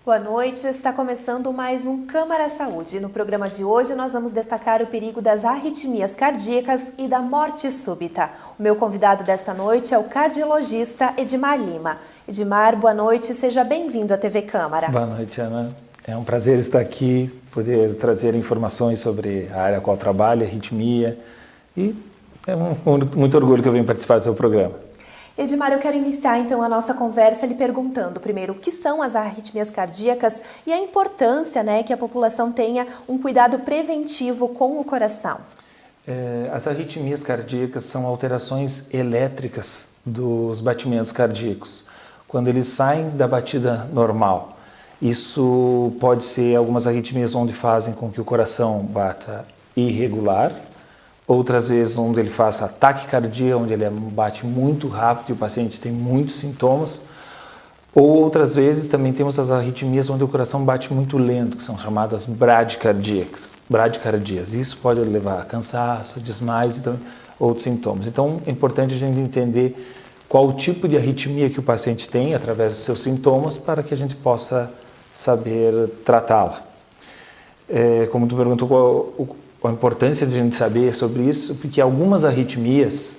Boa noite, está começando mais um Câmara Saúde. No programa de hoje nós vamos destacar o perigo das arritmias cardíacas e da morte súbita. O meu convidado desta noite é o cardiologista Edmar Lima. Edmar, boa noite, seja bem-vindo à TV Câmara. Boa noite, Ana. É um prazer estar aqui, poder trazer informações sobre a área a qual trabalho, arritmia, e é muito orgulho que eu venho participar do seu programa. Edmar, eu quero iniciar então a nossa conversa lhe perguntando primeiro o que são as arritmias cardíacas e a importância, que a população tenha um cuidado preventivo com o coração. As arritmias cardíacas são alterações elétricas dos batimentos cardíacos, quando eles saem da batida normal. Isso pode ser algumas arritmias onde fazem com que o coração bata irregular, outras vezes onde ele faça taquicardia, onde ele bate muito rápido e o paciente tem muitos sintomas, ou outras vezes também temos as arritmias onde o coração bate muito lento, que são chamadas bradicardias. Isso pode levar a cansaço, desmaios e outros sintomas. Então é importante a gente entender qual o tipo de arritmia que o paciente tem através dos seus sintomas para que a gente possa saber tratá-la. Como tu perguntou, a importância de a gente saber sobre isso, porque tem algumas arritmias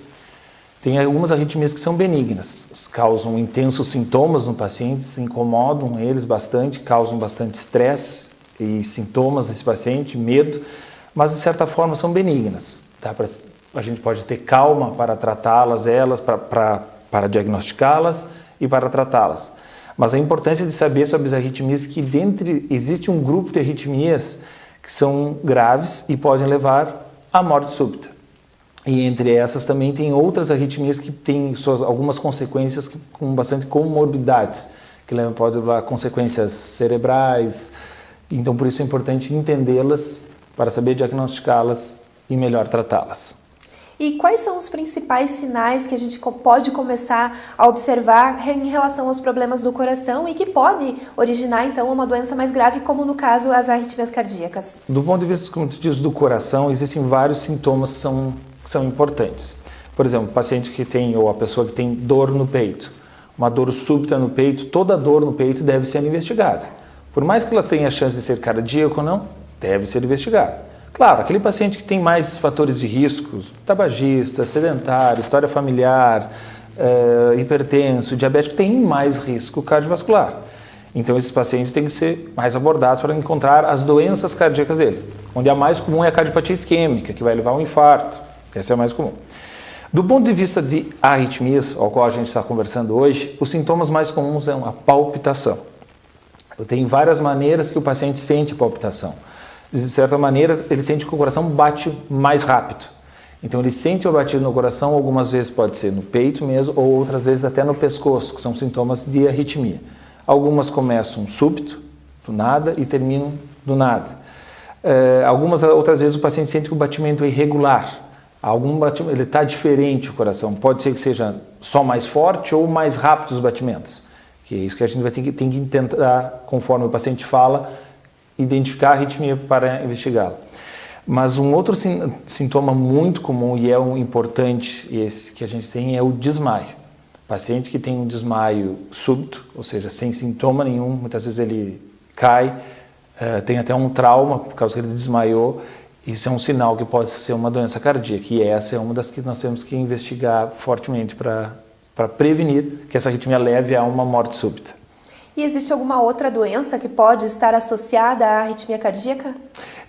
que são benignas, causam intensos sintomas no paciente, se incomodam eles bastante, causam bastante estresse e sintomas nesse paciente, medo, mas de certa forma são benignas. A gente pode ter calma para tratá-las, para diagnosticá-las e para tratá-las. Mas a importância de saber sobre as arritmias que existe um grupo de arritmias que são graves e podem levar à morte súbita. E entre essas também tem outras arritmias que têm algumas consequências com bastante comorbidades, que podem levar a consequências cerebrais. Então, por isso é importante entendê-las para saber diagnosticá-las e melhor tratá-las. E quais são os principais sinais que a gente pode começar a observar em relação aos problemas do coração e que pode originar, então, uma doença mais grave, como no caso as arritmias cardíacas? Do ponto de vista, como tu diz, do coração, existem vários sintomas que são importantes. Por exemplo, o paciente que tem, ou a pessoa que tem dor no peito, uma dor súbita no peito, toda dor no peito deve ser investigada. Por mais que ela tenha a chance de ser cardíaco ou não, deve ser investigada. Claro, aquele paciente que tem mais fatores de risco, tabagista, sedentário, história familiar, hipertenso, diabético, tem mais risco cardiovascular. Então, esses pacientes têm que ser mais abordados para encontrar as doenças cardíacas deles, onde a mais comum é a cardiopatia isquêmica, que vai levar a um infarto. Essa é a mais comum. Do ponto de vista de arritmias, ao qual a gente está conversando hoje, os sintomas mais comuns são a palpitação. Tem várias maneiras que o paciente sente a palpitação. De certa maneira, ele sente que o coração bate mais rápido. Então, ele sente o batido no coração, algumas vezes pode ser no peito mesmo, ou outras vezes até no pescoço, que são sintomas de arritmia. Algumas começam súbito, do nada, e terminam do nada. Algumas outras vezes o paciente sente que o batimento é irregular. Ele está diferente o coração. Pode ser que seja só mais forte ou mais rápido os batimentos. Que é isso que a gente vai ter que tentar, conforme o paciente fala, identificar a arritmia para investigá-la. Mas um outro sintoma muito comum e importante, esse que a gente tem, é o desmaio. Paciente que tem um desmaio súbito, ou seja, sem sintoma nenhum, muitas vezes ele cai, tem até um trauma por causa que ele desmaiou. Isso é um sinal que pode ser uma doença cardíaca, e essa é uma das que nós temos que investigar fortemente para prevenir que essa arritmia leve a uma morte súbita. E existe alguma outra doença que pode estar associada à arritmia cardíaca?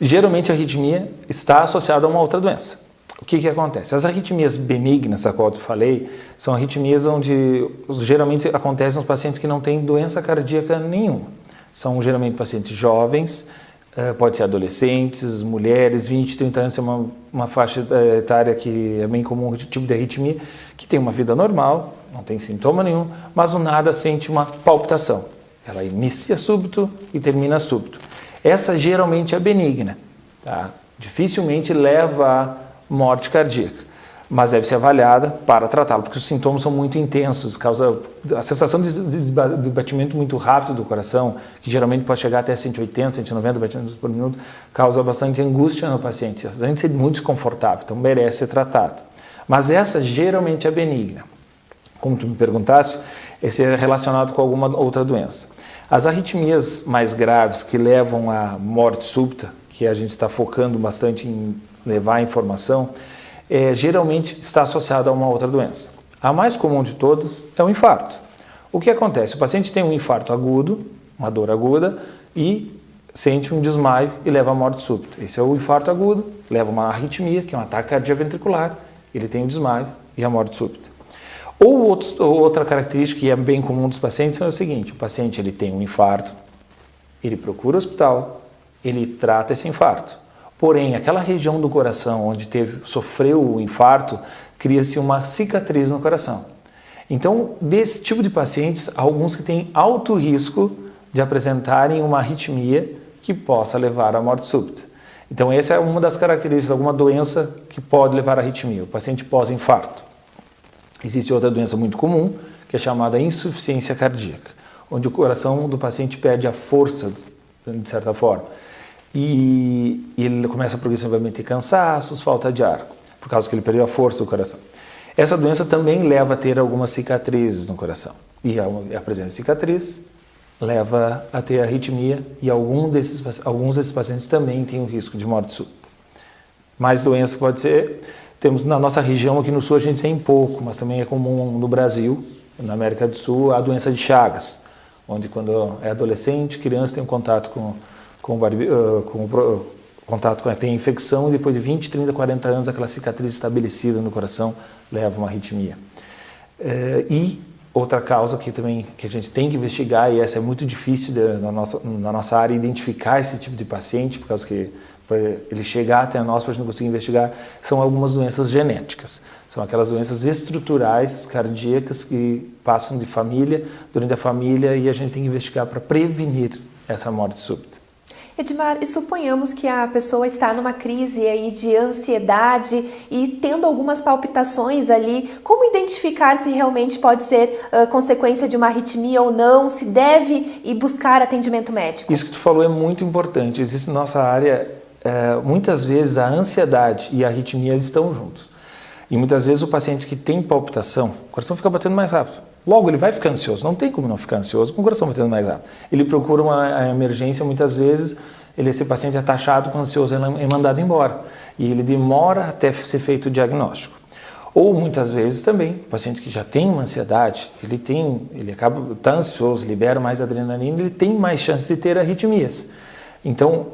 Geralmente a arritmia está associada a uma outra doença. O que acontece? As arritmias benignas, a qual eu falei, são arritmias onde geralmente acontecem nos pacientes que não têm doença cardíaca nenhuma. São geralmente pacientes jovens, pode ser adolescentes, mulheres, 20, 30 anos, é uma faixa etária que é bem comum o tipo de arritmia, que tem uma vida normal, não tem sintoma nenhum, mas do nada sente uma palpitação. Ela inicia súbito e termina súbito. Essa geralmente é benigna, tá? Dificilmente leva à morte cardíaca, mas deve ser avaliada para tratá-lo, porque os sintomas são muito intensos, causa a sensação de batimento muito rápido do coração, que geralmente pode chegar até 180, 190 batimentos por minuto, causa bastante angústia no paciente, além de ser muito desconfortável, então merece ser tratado. Mas essa geralmente é benigna. Como tu me perguntaste, esse é relacionado com alguma outra doença. As arritmias mais graves que levam à morte súbita, que a gente está focando bastante em levar a informação, geralmente está associada a uma outra doença. A mais comum de todas é o infarto. O que acontece? O paciente tem um infarto agudo, uma dor aguda, e sente um desmaio e leva à morte súbita. Esse é o infarto agudo, leva a uma arritmia, que é um ataque cardioventricular, ele tem um desmaio e a morte súbita. Outra característica que é bem comum dos pacientes é o seguinte: o paciente ele tem um infarto, ele procura o hospital, ele trata esse infarto. Porém, aquela região do coração onde sofreu o infarto, cria-se uma cicatriz no coração. Então, desse tipo de pacientes, há alguns que têm alto risco de apresentarem uma arritmia que possa levar à morte súbita. Então, essa é uma das características de alguma doença que pode levar à arritmia, o paciente pós-infarto. Existe outra doença muito comum, que é chamada insuficiência cardíaca, onde o coração do paciente perde a força, de certa forma. E ele começa progressivamente a ter cansaços, falta de ar, por causa que ele perdeu a força do coração. Essa doença também leva a ter algumas cicatrizes no coração. E a presença de cicatriz leva a ter arritmia e alguns desses pacientes também têm o risco de morte súbita. Mais doenças pode ser, temos na nossa região aqui no sul a gente tem pouco, mas também é comum no Brasil, na América do Sul, a doença de Chagas, onde quando é adolescente, criança tem um contato tem infecção e depois de 20, 30, 40 anos aquela cicatriz estabelecida no coração leva a uma arritmia. E outra causa que a gente tem que investigar, e essa é muito difícil na nossa área, identificar esse tipo de paciente, por causa que para ele chegar até nós, para a gente conseguir investigar, são algumas doenças genéticas. São aquelas doenças estruturais cardíacas que passam de família, durante a família, e a gente tem que investigar para prevenir essa morte súbita. Edmar, e suponhamos que a pessoa está numa crise aí de ansiedade e tendo algumas palpitações ali, como identificar se realmente pode ser consequência de uma arritmia ou não, se deve ir buscar atendimento médico? Isso que tu falou é muito importante. Existe na nossa área, muitas vezes a ansiedade e a arritmia eles estão juntos. E muitas vezes o paciente que tem palpitação, o coração fica batendo mais rápido. Logo, ele vai ficar ansioso. Não tem como não ficar ansioso com o coração batendo mais rápido. Ele procura uma emergência, muitas vezes, esse paciente é taxado como ansioso, ele é mandado embora. E ele demora até ser feito o diagnóstico. Ou, muitas vezes, também, o paciente que já tem uma ansiedade, ele acaba tá ansioso, libera mais adrenalina, ele tem mais chance de ter arritmias. Então,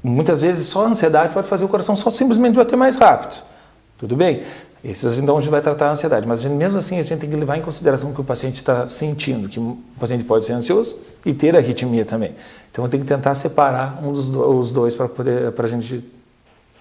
muitas vezes, só a ansiedade pode fazer o coração só simplesmente bater mais rápido. Tudo bem? Esses, então, a gente vai tratar a ansiedade, mas mesmo assim a gente tem que levar em consideração o que o paciente está sentindo, que o paciente pode ser ansioso e ter arritmia também. Então, tem que tentar separar os dois para a gente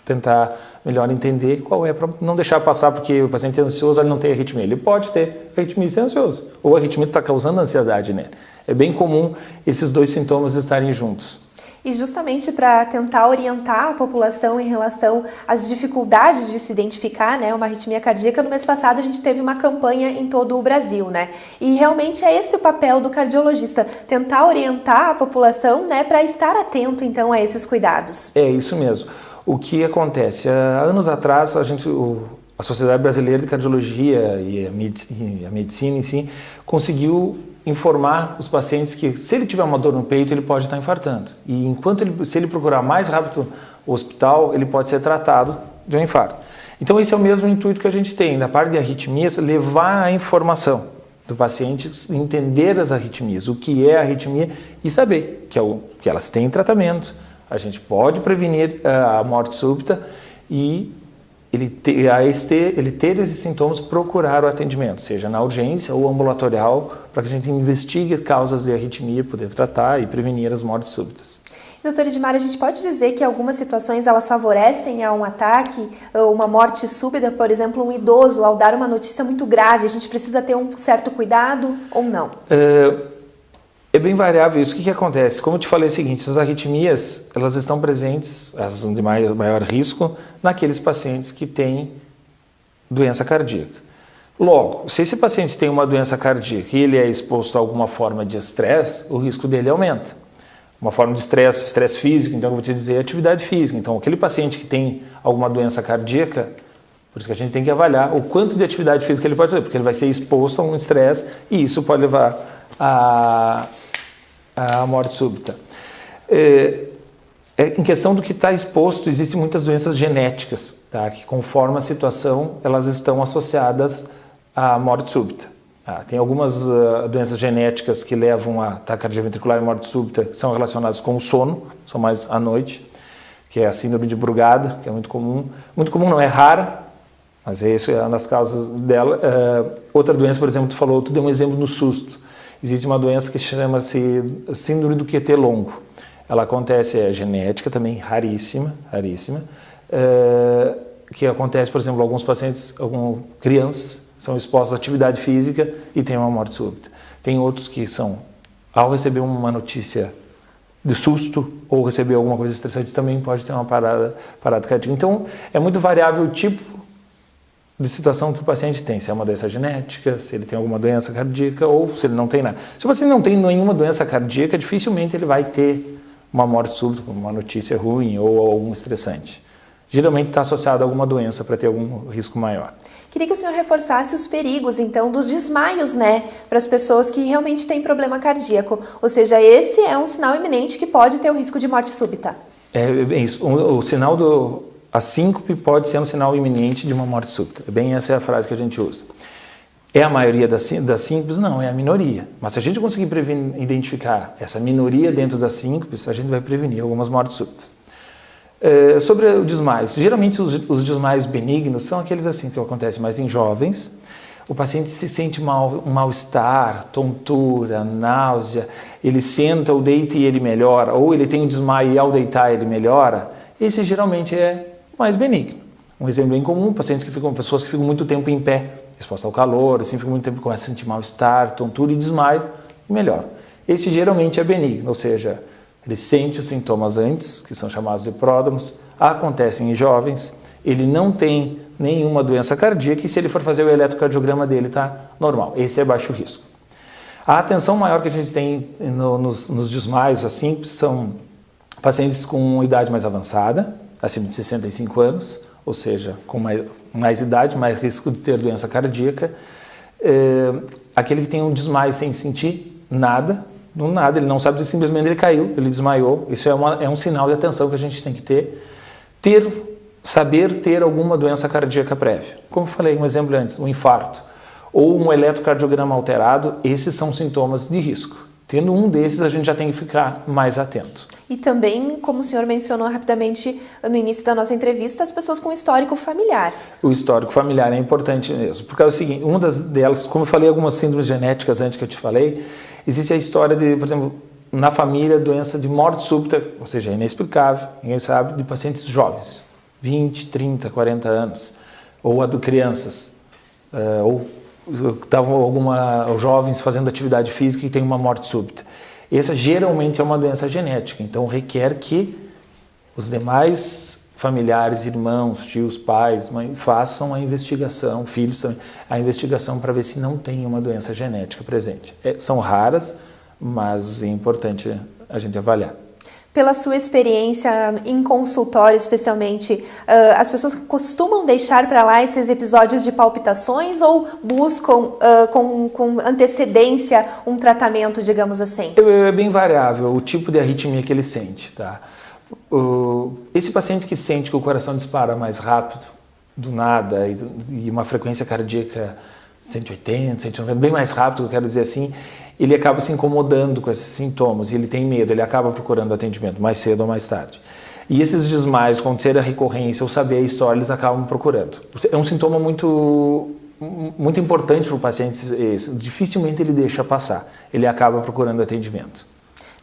tentar melhor entender qual é, para não deixar passar porque o paciente é ansioso, ele não tem arritmia. Ele pode ter arritmia e ser ansioso, ou a arritmia está causando ansiedade nele. É bem comum esses dois sintomas estarem juntos. E justamente para tentar orientar a população em relação às dificuldades de se identificar, né, uma arritmia cardíaca, no mês passado a gente teve uma campanha em todo o Brasil, né? E realmente é esse o papel do cardiologista, tentar orientar a população, né, para estar atento então a esses cuidados. É isso mesmo. O que acontece? Há anos atrás a Sociedade Brasileira de Cardiologia e a medicina em si conseguiu informar os pacientes que se ele tiver uma dor no peito, ele pode estar infartando. E se ele procurar mais rápido o hospital, ele pode ser tratado de um infarto. Então esse é o mesmo intuito que a gente tem, da parte de arritmias, levar a informação do paciente, entender as arritmias, o que é a arritmia e saber que elas têm tratamento, a gente pode prevenir a morte súbita e ele ter esses sintomas, procurar o atendimento, seja na urgência ou ambulatorial, para que a gente investigue causas de arritmia, poder tratar e prevenir as mortes súbitas. Doutora Edmar, a gente pode dizer que algumas situações elas favorecem a um ataque, uma morte súbita, por exemplo, um idoso, ao dar uma notícia muito grave, a gente precisa ter um certo cuidado ou não? É bem variável isso. O que acontece? Como eu te falei, é o seguinte, as arritmias, elas estão presentes, as de maior risco, naqueles pacientes que têm doença cardíaca. Logo, se esse paciente tem uma doença cardíaca e ele é exposto a alguma forma de estresse, o risco dele aumenta. Uma forma de estresse físico, então eu vou te dizer atividade física. Então, aquele paciente que tem alguma doença cardíaca, por isso que a gente tem que avaliar o quanto de atividade física ele pode fazer, porque ele vai ser exposto a um estresse e isso pode levar a a morte súbita. Em questão do que está exposto, existem muitas doenças genéticas, tá? Que conforme a situação, elas estão associadas à morte súbita. Tem algumas doenças genéticas que levam a taquicardia ventricular e morte súbita, que são relacionadas com o sono, são mais à noite, que é a síndrome de Brugada, que é muito comum. Muito comum, não é rara, mas isso é uma das causas dela. Outra doença, por exemplo, tu falou, tu deu um exemplo no susto. Existe uma doença que chama-se síndrome do QT longo. Ela acontece, é genética também, raríssima, que acontece, por exemplo, alguns pacientes, crianças, são expostas à atividade física e têm uma morte súbita. Tem outros que são, ao receber uma notícia de susto ou receber alguma coisa estressante, também pode ter uma parada cardíaca. Então, é muito variável o tipo de situação que o paciente tem, se é uma doença genética, se ele tem alguma doença cardíaca ou se ele não tem nada. Se o paciente não tem nenhuma doença cardíaca, dificilmente ele vai ter uma morte súbita, uma notícia ruim ou algum estressante. Geralmente está associado a alguma doença para ter algum risco maior. Queria que o senhor reforçasse os perigos, então, dos desmaios, né, para as pessoas que realmente têm problema cardíaco. Ou seja, esse é um sinal iminente que pode ter o risco de morte súbita. É isso. O sinal a síncope pode ser um sinal iminente de uma morte súbita. Bem, essa é a frase que a gente usa. É a maioria das síncopes? Não, é a minoria. Mas se a gente conseguir identificar essa minoria dentro das síncopes, a gente vai prevenir algumas mortes súbitas. Sobre o desmaio, geralmente os desmaios benignos são aqueles assim que acontecem mais em jovens. O paciente se sente um mal-estar, tontura, náusea, ele senta ou deita e ele melhora, ou ele tem um desmaio e ao deitar ele melhora. Esse geralmente é mais benigno. Um exemplo bem comum, pessoas que ficam muito tempo em pé, expostas ao calor, assim, ficam muito tempo, começam a sentir mal-estar, tontura e desmaio e melhora. Esse geralmente é benigno, ou seja, ele sente os sintomas antes, que são chamados de pródromos, acontecem em jovens, ele não tem nenhuma doença cardíaca e se ele for fazer o eletrocardiograma dele está normal. Esse é baixo risco. A atenção maior que a gente tem nos desmaios assim são pacientes com idade mais avançada, acima de 65 anos, ou seja, com mais idade, mais risco de ter doença cardíaca. Aquele que tem um desmaio sem sentir nada, do nada, ele não sabe se simplesmente ele caiu, ele desmaiou. Isso é um sinal de atenção que a gente tem que saber ter alguma doença cardíaca prévia. Como eu falei, um exemplo antes, um infarto ou um eletrocardiograma alterado, esses são sintomas de risco. Tendo um desses, a gente já tem que ficar mais atento. E também, como o senhor mencionou rapidamente no início da nossa entrevista, as pessoas com histórico familiar. O histórico familiar é importante mesmo, porque é o seguinte, uma delas, como eu falei, algumas síndromes genéticas antes que eu te falei, existe a história de, por exemplo, na família, doença de morte súbita, ou seja, inexplicável, ninguém sabe, de pacientes jovens, 20, 30, 40 anos, ou a de crianças, ou estavam jovens fazendo atividade física e tem uma morte súbita. Essa geralmente é uma doença genética, então requer que os demais familiares, irmãos, tios, pais, mãe, façam a investigação, filhos também, a investigação para ver se não tem uma doença genética presente. São raras, mas é importante a gente avaliar. Pela sua experiência em consultório, especialmente, as pessoas costumam deixar para lá esses episódios de palpitações ou buscam com antecedência um tratamento, digamos assim? É bem variável o tipo de arritmia que ele sente, tá? Esse paciente que sente que o coração dispara mais rápido, do nada, e uma frequência cardíaca 180, 190, bem mais rápido, eu quero dizer assim, ele acaba se incomodando com esses sintomas e ele tem medo, ele acaba procurando atendimento mais cedo ou mais tarde. E esses desmaios, quando ser a recorrência ou saber a história, eles acabam procurando. É um sintoma muito importante para o paciente, dificilmente ele deixa passar, ele acaba procurando atendimento.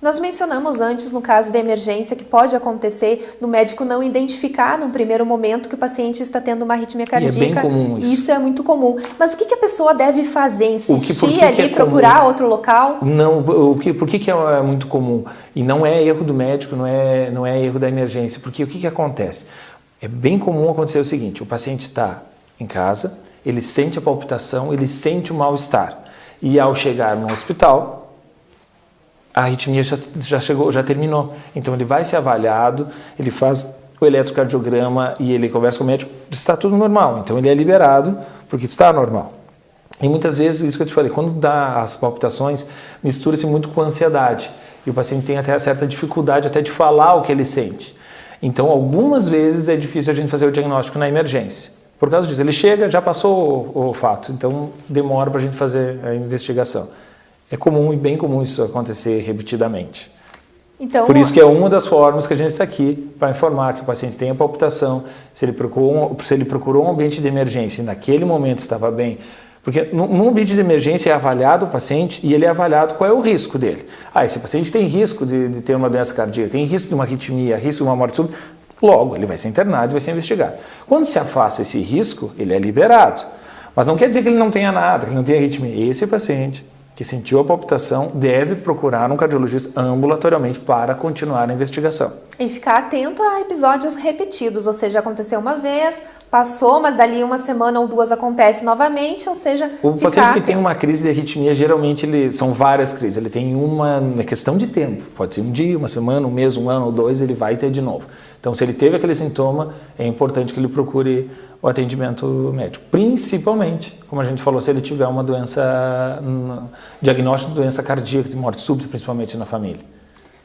Nós mencionamos antes, no caso da emergência, que pode acontecer no médico não identificar no primeiro momento que o paciente está tendo uma arritmia cardíaca. E é bem comum isso. Isso é muito comum. Mas o que a pessoa deve fazer? Insistir ali, procurar outro local? Não, por que é muito comum? E não é erro do médico, não é erro da emergência. Porque o que acontece? É bem comum acontecer o seguinte, o paciente está em casa, ele sente a palpitação, ele sente o mal-estar. E ao chegar no hospital, a arritmia já terminou. Então ele vai ser avaliado, ele faz o eletrocardiograma e ele conversa com o médico, está tudo normal. Então ele é liberado porque está normal. E muitas vezes, isso que eu te falei, quando dá as palpitações, mistura-se muito com ansiedade. e o paciente tem até certa dificuldade até de falar o que ele sente. Então, algumas vezes é difícil a gente fazer o diagnóstico na emergência. Por causa disso, ele chega, já passou o fato, então demora para a gente fazer a investigação. É comum e bem comum isso acontecer repetidamente. Então, por isso que é uma das formas que a gente está aqui, para informar que o paciente tem a palpitação, se ele procurou um ambiente de emergência e naquele momento estava bem. Porque num ambiente de emergência é avaliado o paciente e ele é avaliado qual é o risco dele. Esse paciente tem risco de ter uma doença cardíaca, tem risco de uma arritmia, risco de uma morte súbita, logo ele vai ser internado e vai ser investigado. Quando se afasta esse risco, ele é liberado. Mas não quer dizer que ele não tenha nada, que ele não tenha arritmia. Esse paciente que sentiu a palpitação deve procurar um cardiologista ambulatorialmente para continuar a investigação. E ficar atento a episódios repetidos, ou seja, aconteceu uma vez, passou, mas dali uma semana ou duas acontece novamente, ou seja, o paciente que tem uma crise de arritmia, geralmente são várias crises, ele tem uma questão de tempo, pode ser um dia, uma semana, um mês, um ano ou dois, ele vai ter de novo. Então, se ele teve aquele sintoma, é importante que ele procure o atendimento médico, principalmente, como a gente falou, se ele tiver uma doença, diagnóstico de doença cardíaca, de morte súbita, principalmente na família.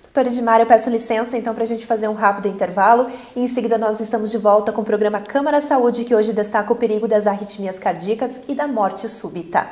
Doutora Edmar, eu peço licença então para a gente fazer um rápido intervalo e em seguida nós estamos de volta com o programa Câmara Saúde, que hoje destaca o perigo das arritmias cardíacas e da morte súbita.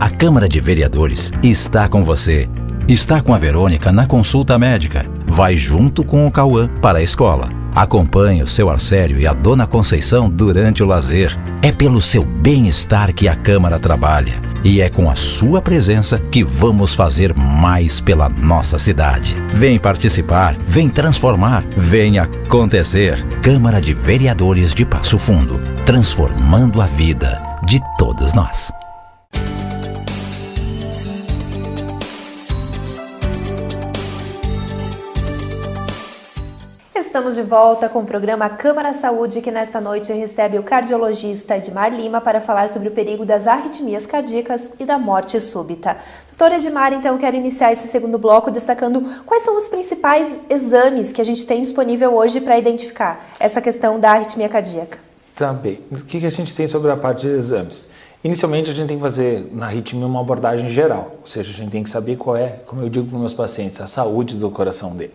A Câmara de Vereadores está com você. Está com a Verônica na consulta médica. Vai junto com o Cauã para a escola. Acompanhe o seu Arcério e a Dona Conceição durante o lazer. É pelo seu bem-estar que a Câmara trabalha. E é com a sua presença que vamos fazer mais pela nossa cidade. Vem participar, vem transformar, vem acontecer. Câmara de Vereadores de Passo Fundo. Transformando a vida de todos nós. Estamos de volta com o programa Câmara Saúde, que nesta noite recebe o cardiologista Edmar Lima para falar sobre o perigo das arritmias cardíacas e da morte súbita. Doutora Edmar, então, quero iniciar esse segundo bloco destacando quais são os principais exames que a gente tem disponível hoje para identificar essa questão da arritmia cardíaca. Também. O que a gente tem sobre a parte de exames? Inicialmente, a gente tem que fazer na arritmia uma abordagem geral, ou seja, a gente tem que saber qual é, como eu digo para os meus pacientes, a saúde do coração dele.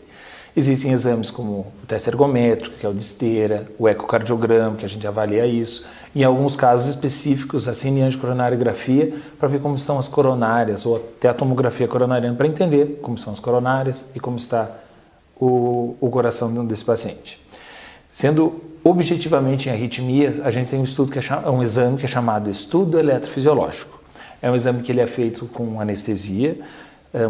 Existem exames como o teste ergométrico, que é o de esteira, o ecocardiograma, que a gente avalia isso, e em alguns casos específicos, a cineangiocoronariografia, para ver como estão as coronárias, ou até a tomografia coronariana, para entender como são as coronárias e como está o coração desse paciente. Sendo objetivamente em arritmias, a gente tem um exame que é chamado estudo eletrofisiológico. É um exame que ele é feito com anestesia,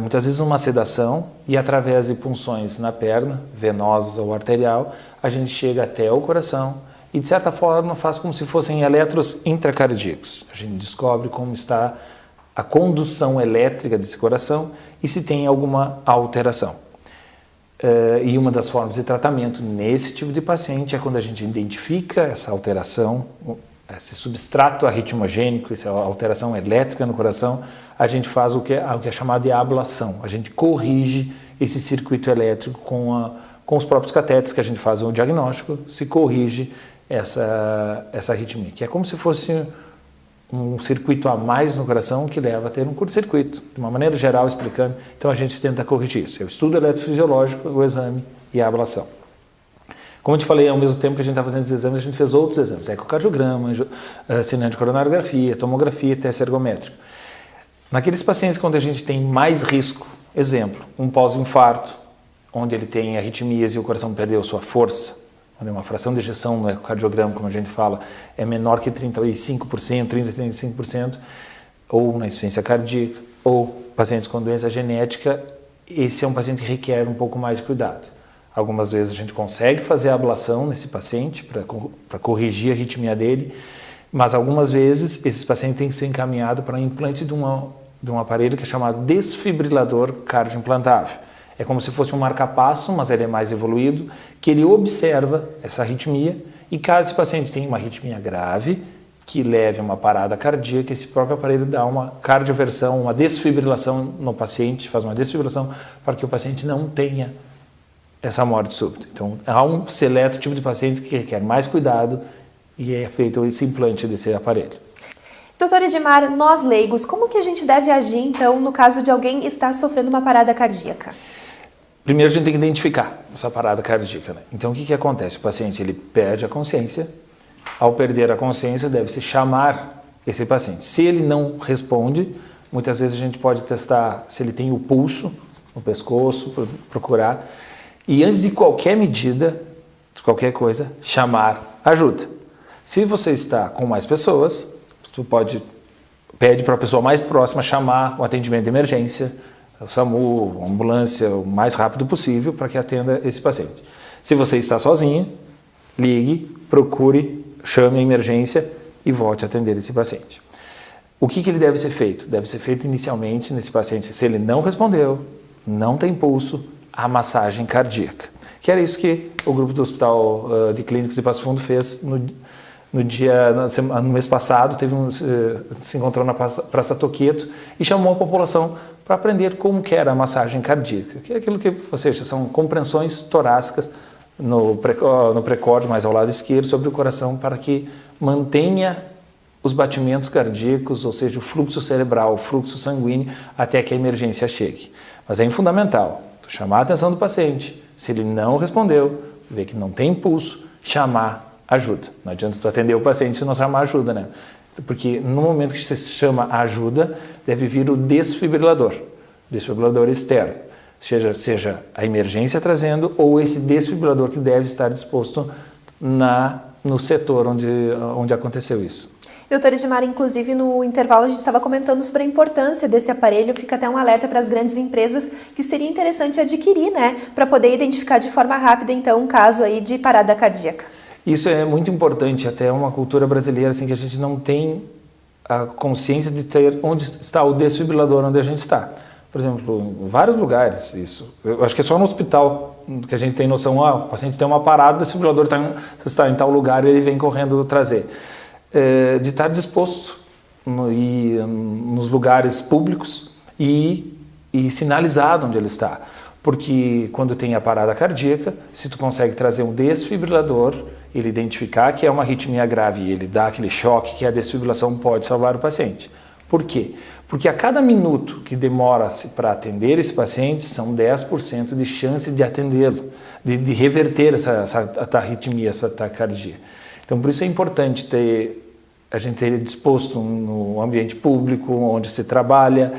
muitas vezes uma sedação, e através de punções na perna, venosas ou arterial, a gente chega até o coração e, de certa forma, faz como se fossem eletros intracardíacos. A gente descobre como está a condução elétrica desse coração e se tem alguma alteração. E uma das formas de tratamento nesse tipo de paciente é quando a gente identifica essa alteração, esse substrato arritmogênico, essa alteração elétrica no coração, a gente faz o que é chamado de ablação. A gente corrige esse circuito elétrico com os próprios catéteres que a gente faz o diagnóstico, se corrige essa arritmia, que é como se fosse um circuito a mais no coração que leva a ter um curto-circuito, de uma maneira geral explicando. Então a gente tenta corrigir isso. É o estudo eletrofisiológico, o exame e a ablação. Como eu te falei, ao mesmo tempo que a gente está fazendo esses exames, a gente fez outros exames, ecocardiograma, cineangiocoronariografia, tomografia, teste ergométrico. Naqueles pacientes onde a gente tem mais risco, exemplo, um pós-infarto, onde ele tem arritmias e o coração perdeu sua força, onde uma fração de ejeção no ecocardiograma, como a gente fala, é menor que 35%, 30-35%, ou na insuficiência cardíaca, ou pacientes com doença genética, esse é um paciente que requer um pouco mais de cuidado. Algumas vezes a gente consegue fazer a ablação nesse paciente para corrigir a arritmia dele, mas algumas vezes esses pacientes têm que ser encaminhados para um implante de um aparelho que é chamado desfibrilador cardioimplantável. É como se fosse um marca-passo, mas ele é mais evoluído, que ele observa essa arritmia e caso esse paciente tenha uma arritmia grave, que leve a uma parada cardíaca, esse próprio aparelho dá uma cardioversão, uma desfibrilação no paciente, faz uma desfibrilação para que o paciente não tenha essa morte súbita. Então, há um seleto tipo de pacientes que requer mais cuidado e é feito esse implante desse aparelho. Doutor Edmar, nós leigos, como que a gente deve agir, então, no caso de alguém estar sofrendo uma parada cardíaca? Primeiro a gente tem que identificar essa parada cardíaca, né? Então o que acontece? O paciente ele perde a consciência, ao perder a consciência deve-se chamar esse paciente. Se ele não responde, muitas vezes a gente pode testar se ele tem o pulso no pescoço, procurar, e antes de qualquer medida, de qualquer coisa, chamar ajuda. Se você está com mais pessoas, tu pede para a pessoa mais próxima chamar o atendimento de emergência, o SAMU, a ambulância, o mais rápido possível para que atenda esse paciente. Se você está sozinho, ligue, procure, chame a emergência e volte a atender esse paciente. O que ele deve ser feito? Deve ser feito inicialmente nesse paciente, se ele não respondeu, não tem pulso, a massagem cardíaca. Que era isso que o grupo do Hospital de Clínicas de Passo Fundo fez no mês passado, se encontrou na Praça Toqueto e chamou a população para aprender como que era a massagem cardíaca, que é aquilo que, ou seja, são compreensões torácicas no precórdio, mais ao lado esquerdo, sobre o coração, para que mantenha os batimentos cardíacos, ou seja, o fluxo cerebral, o fluxo sanguíneo, até que a emergência chegue. Mas é fundamental tu chamar a atenção do paciente, se ele não respondeu, ver que não tem pulso, chamar ajuda. Não adianta tu atender o paciente se não chamar ajuda, né? Porque no momento que você chama ajuda, deve vir o desfibrilador externo, seja a emergência trazendo ou esse desfibrilador que deve estar disposto no setor onde aconteceu isso. Doutor Edmar, inclusive no intervalo a gente estava comentando sobre a importância desse aparelho, fica até um alerta para as grandes empresas que seria interessante adquirir, né, para poder identificar de forma rápida então um caso aí de parada cardíaca. Isso é muito importante, até uma cultura brasileira assim, que a gente não tem a consciência de ter onde está o desfibrilador, onde a gente está. Por exemplo, em vários lugares isso. Eu acho que é só no hospital que a gente tem noção, o paciente tem uma parada, o desfibrilador está em tal lugar e ele vem correndo trazer. De estar disposto nos lugares públicos e sinalizado onde ele está. Porque quando tem a parada cardíaca, se tu consegue trazer um desfibrilador, ele identificar que é uma arritmia grave e ele dá aquele choque que a desfibrilação pode salvar o paciente. Por quê? Porque a cada minuto que demora-se para atender esse paciente, são 10% de chance de atendê-lo, de reverter essa arritmia, essa taquicardia. Então, por isso é importante a gente ter disposto no ambiente público, onde se trabalha,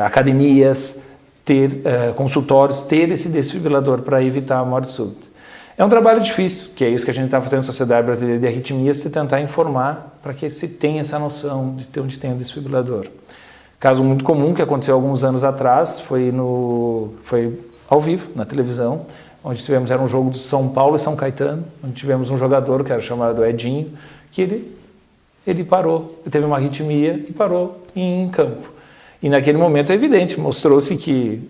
academias, ter consultórios, ter esse desfibrilador para evitar a morte súbita. É um trabalho difícil, que é isso que a gente está fazendo na Sociedade Brasileira de Arritmias, se tentar informar para que se tenha essa noção de ter onde tem o desfibrilador. Caso muito comum que aconteceu alguns anos atrás, foi ao vivo, na televisão, onde era um jogo do São Paulo e São Caetano, onde tivemos um jogador que era chamado Edinho, que ele parou, ele teve uma arritmia e parou em campo. E naquele momento é evidente, mostrou-se que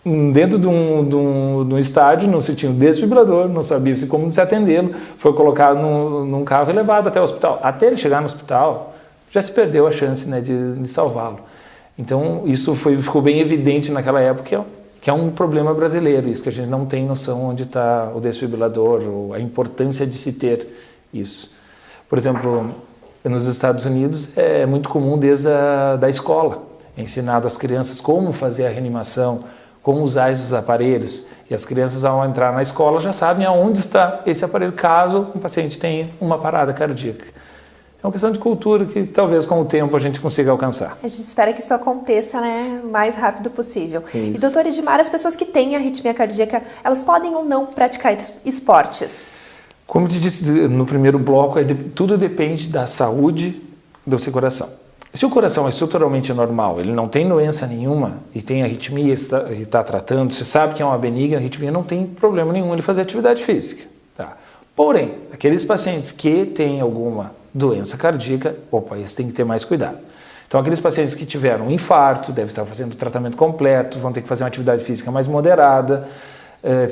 dentro de um estádio não se tinha um desfibrilador, não sabia-se como se atendê-lo, foi colocado num carro e levado até o hospital. Até ele chegar no hospital, já se perdeu a chance, né, de salvá-lo. Então isso ficou bem evidente naquela época, que é um problema brasileiro, isso que a gente não tem noção onde está o desfibrilador, ou a importância de se ter isso. Por exemplo, nos Estados Unidos é muito comum desde da escola, é ensinado às crianças como fazer a reanimação, como usar esses aparelhos, e as crianças ao entrar na escola já sabem aonde está esse aparelho, caso um paciente tenha uma parada cardíaca. É uma questão de cultura que talvez com o tempo a gente consiga alcançar. A gente espera que isso aconteça, né, o mais rápido possível. Isso. E doutor Edmar, as pessoas que têm arritmia cardíaca, elas podem ou não praticar esportes? Como eu te disse no primeiro bloco, tudo depende da saúde do seu coração. Se o coração é estruturalmente normal, ele não tem doença nenhuma e tem arritmia e está tratando, você sabe que é uma benigna arritmia, não tem problema nenhum ele fazer atividade física. Tá? Porém, aqueles pacientes que têm alguma doença cardíaca, eles têm que ter mais cuidado. Então, aqueles pacientes que tiveram um infarto, devem estar fazendo o tratamento completo, vão ter que fazer uma atividade física mais moderada,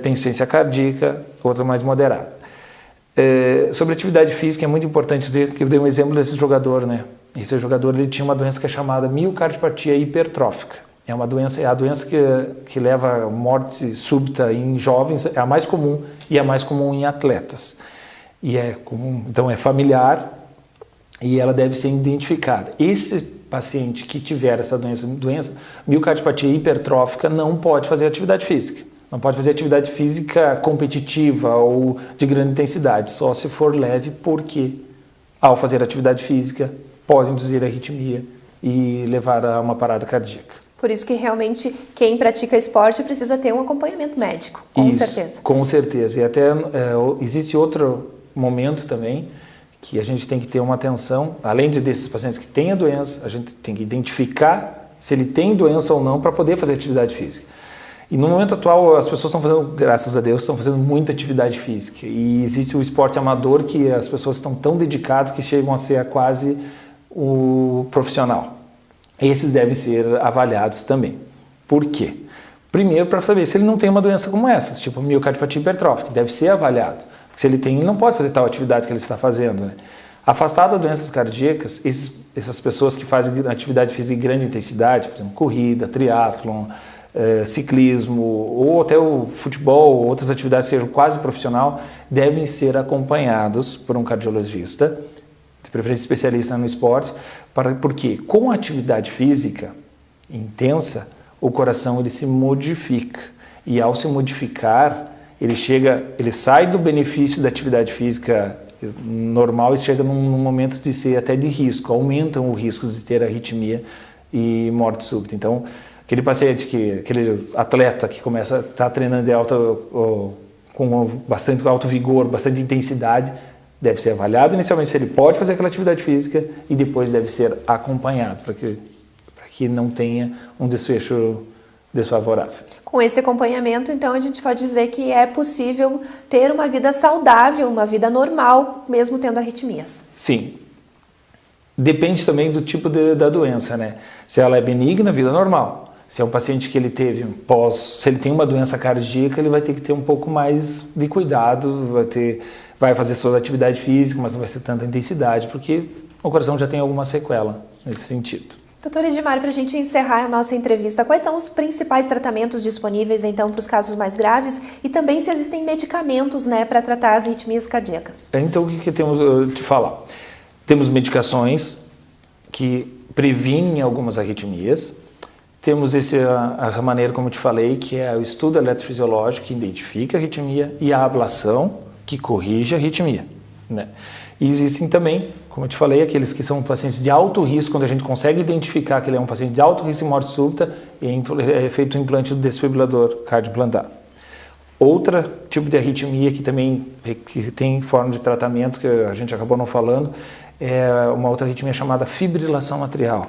tem insuficiência cardíaca, outra mais moderada. Sobre atividade física, é muito importante dizer que eu dei um exemplo desse jogador, né? Esse jogador ele tinha uma doença que é chamada miocardiopatia hipertrófica. É a doença que leva à morte súbita em jovens, é a mais comum e é a mais comum em atletas. e é comum, então é familiar e ela deve ser identificada. Esse paciente que tiver essa doença, miocardiopatia hipertrófica, não pode fazer atividade física. Não pode fazer atividade física competitiva ou de grande intensidade, só se for leve, porque ao fazer atividade física pode induzir arritmia e levar a uma parada cardíaca. Por isso que realmente quem pratica esporte precisa ter um acompanhamento médico, com certeza. Com certeza. E até existe outro momento também que a gente tem que ter uma atenção, além desses pacientes que têm a doença, a gente tem que identificar se ele tem doença ou não para poder fazer atividade física. E no momento atual as pessoas estão fazendo, graças a Deus, estão fazendo muita atividade física. E existe o esporte amador que as pessoas estão tão dedicadas que chegam a ser quase o profissional. Esses devem ser avaliados também. Por quê? Primeiro, para saber se ele não tem uma doença como essa, tipo miocardiopatia hipertrófica, deve ser avaliado. Porque se ele tem, ele não pode fazer tal atividade que ele está fazendo, né? Afastado de doenças cardíacas, essas pessoas que fazem atividade física de grande intensidade, por exemplo, corrida, triatlon, ciclismo ou até o futebol ou outras atividades que sejam quase profissional, devem ser acompanhados por um cardiologista, de preferência especialista no esporte, porque com a atividade física intensa, o coração ele se modifica e ao se modificar, ele sai do benefício da atividade física normal e chega num momento de ser até de risco, aumentam os riscos de ter arritmia e morte súbita. Então, aquele paciente, aquele atleta que começa a estar treinando com bastante alto vigor, bastante intensidade, deve ser avaliado inicialmente se ele pode fazer aquela atividade física e depois deve ser acompanhado para que não tenha um desfecho desfavorável. Com esse acompanhamento, então, a gente pode dizer que é possível ter uma vida saudável, uma vida normal, mesmo tendo arritmias. Sim. Depende também do tipo da doença, né? Se ela é benigna, vida normal. Se é um paciente que ele teve se ele tem uma doença cardíaca, ele vai ter que ter um pouco mais de cuidado, vai fazer sua atividade física, mas não vai ser tanta intensidade, porque o coração já tem alguma sequela nesse sentido. Doutor Edmar, para a gente encerrar a nossa entrevista, quais são os principais tratamentos disponíveis, então, para os casos mais graves e também se existem medicamentos, né, para tratar as arritmias cardíacas? Então, o que temos de falar? Temos medicações que previnem algumas arritmias, temos essa maneira, como eu te falei, que é o estudo eletrofisiológico que identifica a arritmia e a ablação que corrige a arritmia, né? E existem também, como eu te falei, aqueles que são pacientes de alto risco, quando a gente consegue identificar que ele é um paciente de alto risco de morte súbita, e é feito o implante do desfibrilador cardioplantar. Outro tipo de arritmia que também tem forma de tratamento, que a gente acabou não falando, é uma outra arritmia chamada fibrilação atrial.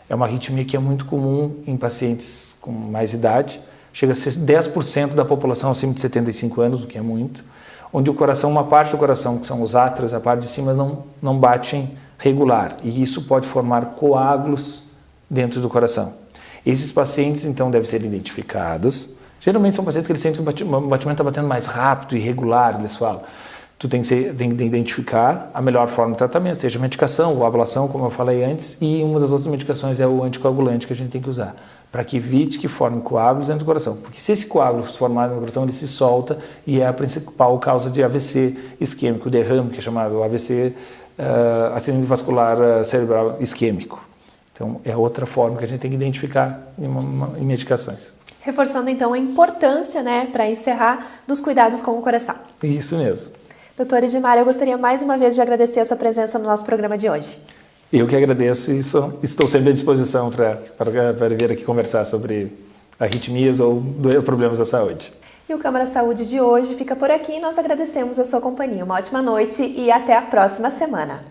É uma arritmia que é muito comum em pacientes com mais idade, chega a ser 10% da população acima de 75 anos, o que é muito, onde o coração, uma parte do coração, que são os átrios, a parte de cima, não batem regular, e isso pode formar coágulos dentro do coração. Esses pacientes, então, devem ser identificados. Geralmente são pacientes que eles sentem que o batimento está batendo mais rápido, irregular, eles falam. Tu tem que identificar a melhor forma de tratamento, seja medicação ou ablação, como eu falei antes, e uma das outras medicações é o anticoagulante que a gente tem que usar, para que evite que forme coágulos dentro do coração. Porque se esse coágulo se formar no coração, ele se solta e é a principal causa de AVC isquêmico, derrame, que é chamado AVC, acidente vascular cerebral isquêmico. Então, é outra forma que a gente tem que identificar em medicações. Reforçando, então, a importância, né, para encerrar, dos cuidados com o coração. Isso mesmo. Doutor Edmar, eu gostaria mais uma vez de agradecer a sua presença no nosso programa de hoje. Eu que agradeço e estou sempre à disposição para vir aqui conversar sobre arritmias ou problemas da saúde. E o Câmara Saúde de hoje fica por aqui. Nós agradecemos a sua companhia. Uma ótima noite e até a próxima semana.